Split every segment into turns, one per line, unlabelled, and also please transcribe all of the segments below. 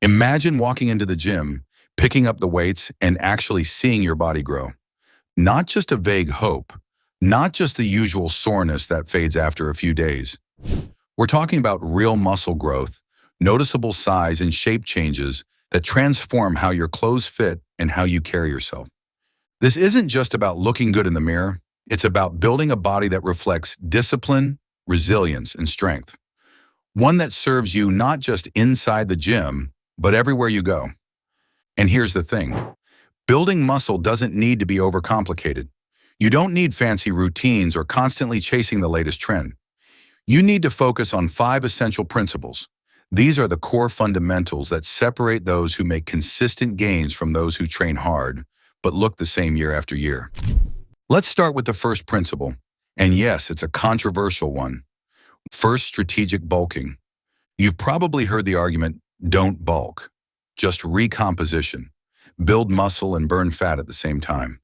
Imagine walking into the gym, picking up the weights, and actually seeing your body grow. Not just a vague hope, not just the usual soreness that fades after a few days. We're talking about real muscle growth, noticeable size and shape changes that transform how your clothes fit and how you carry yourself. This isn't just about looking good in the mirror, it's about building a body that reflects discipline, resilience, and strength. One that serves you not just inside the gym, but everywhere you go. And here's the thing. Building muscle doesn't need to be overcomplicated. You don't need fancy routines or constantly chasing the latest trend. You need to focus on 5 essential principles. These are the core fundamentals that separate those who make consistent gains from those who train hard, but look the same year after year. Let's start with the first principle. And yes, it's a controversial one. First, strategic bulking. You've probably heard the argument, don't bulk, just recomposition. Build muscle and burn fat at the same time.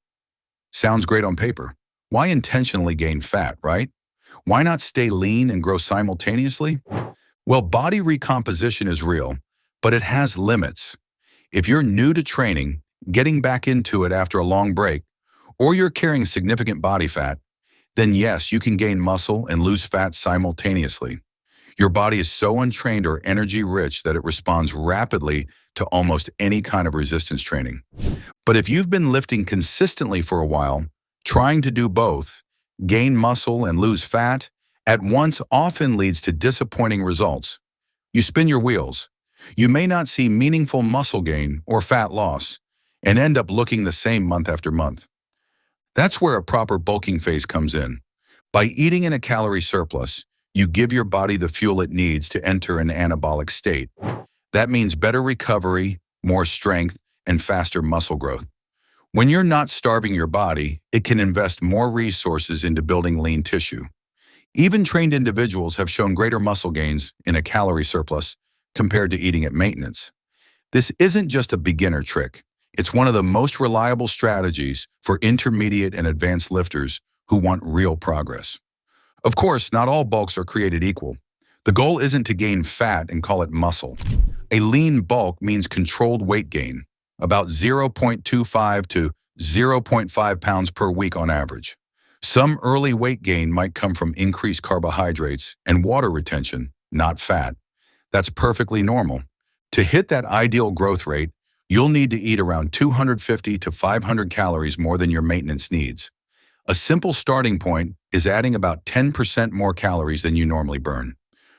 Sounds great on paper. Why intentionally gain fat, right? Why not stay lean and grow simultaneously? Well, body recomposition is real, but it has limits. If you're new to training, getting back into it after a long break, or you're carrying significant body fat, then yes, you can gain muscle and lose fat simultaneously. Your body is so untrained or energy-rich that it responds rapidly to almost any kind of resistance training. But if you've been lifting consistently for a while, trying to do both, gain muscle and lose fat, at once often leads to disappointing results. You spin your wheels. You may not see meaningful muscle gain or fat loss, and end up looking the same month after month. That's where a proper bulking phase comes in. By eating in a calorie surplus, you give your body the fuel it needs to enter an anabolic state. That means better recovery, more strength, and faster muscle growth. When you're not starving your body, it can invest more resources into building lean tissue. Even trained individuals have shown greater muscle gains in a calorie surplus compared to eating at maintenance. This isn't just a beginner trick. It's one of the most reliable strategies for intermediate and advanced lifters who want real progress. Of course, not all bulks are created equal. The goal isn't to gain fat and call it muscle. A lean bulk means controlled weight gain, about 0.25 to 0.5 pounds per week on average. Some early weight gain might come from increased carbohydrates and water retention, not fat. That's perfectly normal. To hit that ideal growth rate, you'll need to eat around 250 to 500 calories more than your maintenance needs. A simple starting point is adding about 10% more calories than you normally burn.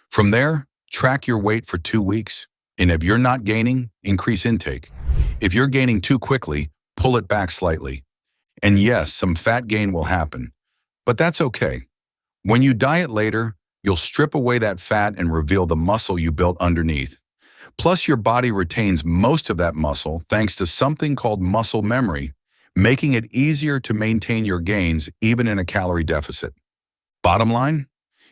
From there, track your weight for 2 weeks, and if you're not gaining, increase intake. If you're gaining too quickly, pull it back slightly. And yes, some fat gain will happen, but that's okay. When you diet later, you'll strip away that fat and reveal the muscle you built underneath. Plus, your body retains most of that muscle thanks to something called muscle memory, making it easier to maintain your gains even in a calorie deficit. Bottom line,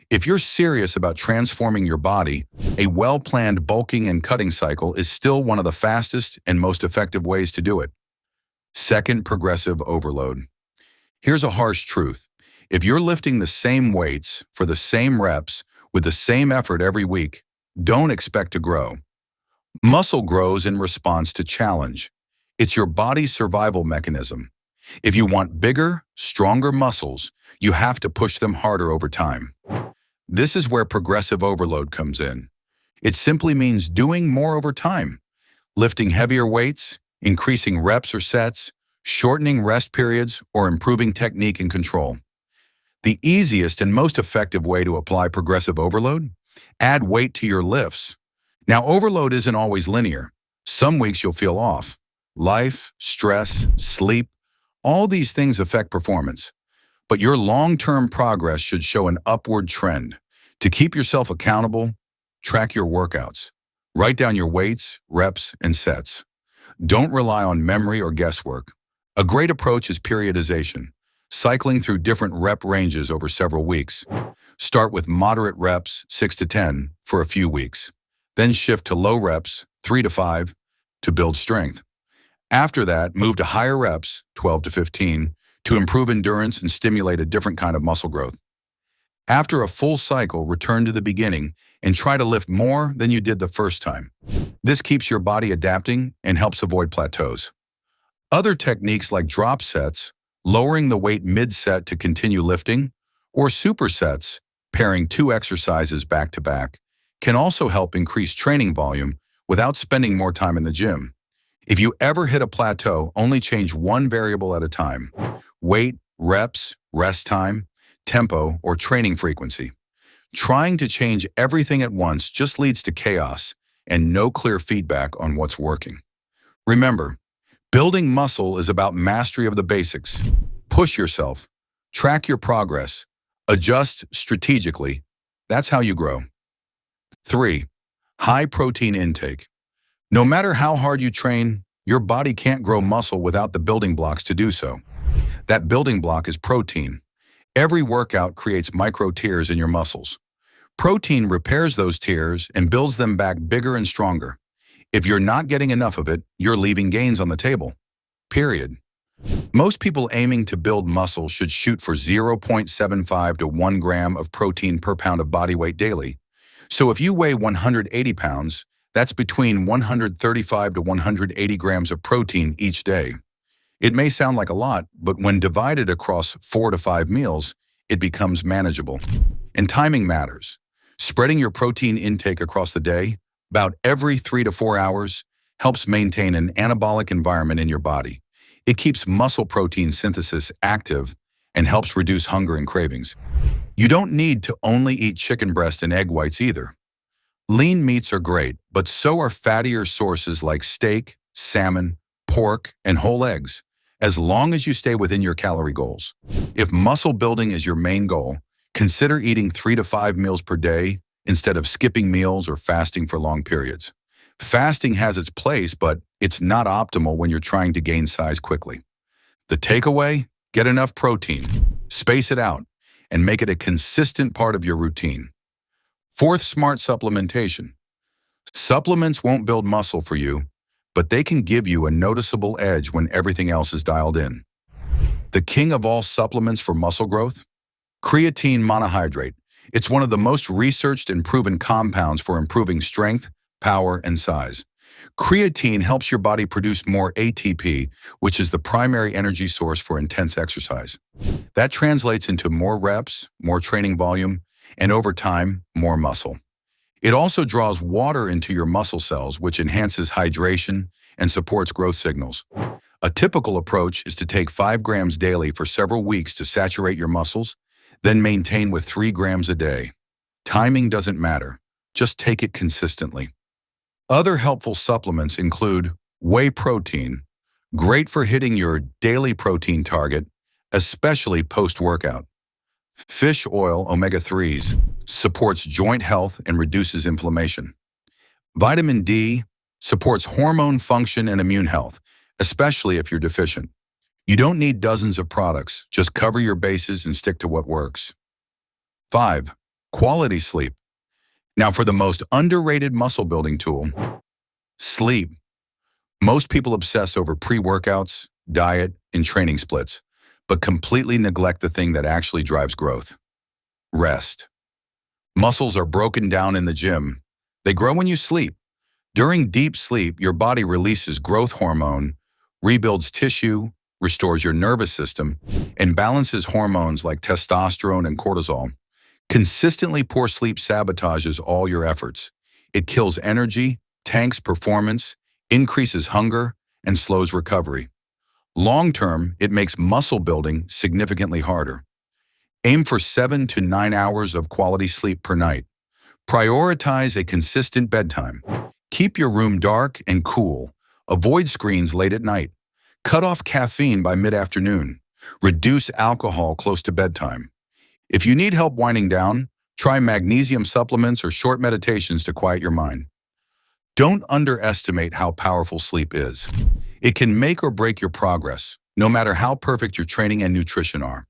if you're serious about transforming your body, a well-planned bulking and cutting cycle is still one of the fastest and most effective ways to do it. Second, progressive overload. Here's a harsh truth. If you're lifting the same weights for the same reps with the same effort every week, don't expect to grow. Muscle grows in response to challenge. It's your body's survival mechanism. If you want bigger, stronger muscles, you have to push them harder over time. This is where progressive overload comes in. It simply means doing more over time, lifting heavier weights, increasing reps or sets, shortening rest periods, or improving technique and control. The easiest and most effective way to apply progressive overload? Add weight to your lifts. Now, overload isn't always linear. Some weeks you'll feel off. Life, stress, sleep, all these things affect performance. But your long-term progress should show an upward trend. To keep yourself accountable, track your workouts. Write down your weights, reps, and sets. Don't rely on memory or guesswork. A great approach is periodization, cycling through different rep ranges over several weeks. Start with moderate reps, 6 to 10, for a few weeks. Then shift to low reps, 3 to 5, to build strength. After that, move to higher reps, 12 to 15, to improve endurance and stimulate a different kind of muscle growth. After a full cycle, return to the beginning and try to lift more than you did the first time. This keeps your body adapting and helps avoid plateaus. Other techniques like drop sets, lowering the weight mid-set to continue lifting, or supersets, pairing two exercises back to back, can also help increase training volume without spending more time in the gym. If you ever hit a plateau, only change one variable at a time: weight, reps, rest time, tempo, or training frequency. Trying to change everything at once just leads to chaos and no clear feedback on what's working. Remember, building muscle is about mastery of the basics. Push yourself, track your progress, adjust strategically. That's how you grow. 3. High protein intake. No matter how hard you train, your body can't grow muscle without the building blocks to do so. That building block is protein. Every workout creates micro tears in your muscles. Protein repairs those tears and builds them back bigger and stronger. If you're not getting enough of it, you're leaving gains on the table. Period. Most people aiming to build muscle should shoot for 0.75 to 1 gram of protein per pound of body weight daily. So if you weigh 180 pounds, that's between 135 to 180 grams of protein each day. It may sound like a lot, but when divided across 4 to 5 meals, it becomes manageable. And timing matters. Spreading your protein intake across the day, about every 3 to 4 hours, helps maintain an anabolic environment in your body. It keeps muscle protein synthesis active and helps reduce hunger and cravings. You don't need to only eat chicken breast and egg whites either. Lean meats are great, but so are fattier sources like steak, salmon, pork, and whole eggs, as long as you stay within your calorie goals. If muscle building is your main goal, consider eating 3 to 5 meals per day instead of skipping meals or fasting for long periods. Fasting has its place, but it's not optimal when you're trying to gain size quickly. The takeaway: get enough protein, space it out, and make it a consistent part of your routine. 4th, smart supplementation. Supplements won't build muscle for you, but they can give you a noticeable edge when everything else is dialed in. The king of all supplements for muscle growth? Creatine monohydrate. It's one of the most researched and proven compounds for improving strength, power, and size. Creatine helps your body produce more ATP, which is the primary energy source for intense exercise. That translates into more reps, more training volume, and over time, more muscle. It also draws water into your muscle cells, which enhances hydration and supports growth signals. A typical approach is to take 5 grams daily for several weeks to saturate your muscles, then maintain with 3 grams a day. Timing doesn't matter. Just take it consistently. Other helpful supplements include whey protein, great for hitting your daily protein target, especially post-workout. Fish oil, omega-3s, supports joint health and reduces inflammation. Vitamin D supports hormone function and immune health, especially if you're deficient. You don't need dozens of products, just cover your bases and stick to what works. 5. Quality sleep. Now for the most underrated muscle building tool, sleep. Most people obsess over pre-workouts, diet, and training splits, but completely neglect the thing that actually drives growth: rest. Muscles are broken down in the gym. They grow when you sleep. During deep sleep, your body releases growth hormone, rebuilds tissue, restores your nervous system, and balances hormones like testosterone and cortisol. Consistently poor sleep sabotages all your efforts. It kills energy, tanks performance, increases hunger, and slows recovery. Long-term, it makes muscle building significantly harder. Aim for 7 to 9 hours of quality sleep per night. Prioritize a consistent bedtime. Keep your room dark and cool. Avoid screens late at night. Cut off caffeine by mid-afternoon. Reduce alcohol close to bedtime. If you need help winding down, try magnesium supplements or short meditations to quiet your mind. Don't underestimate how powerful sleep is. It can make or break your progress, no matter how perfect your training and nutrition are.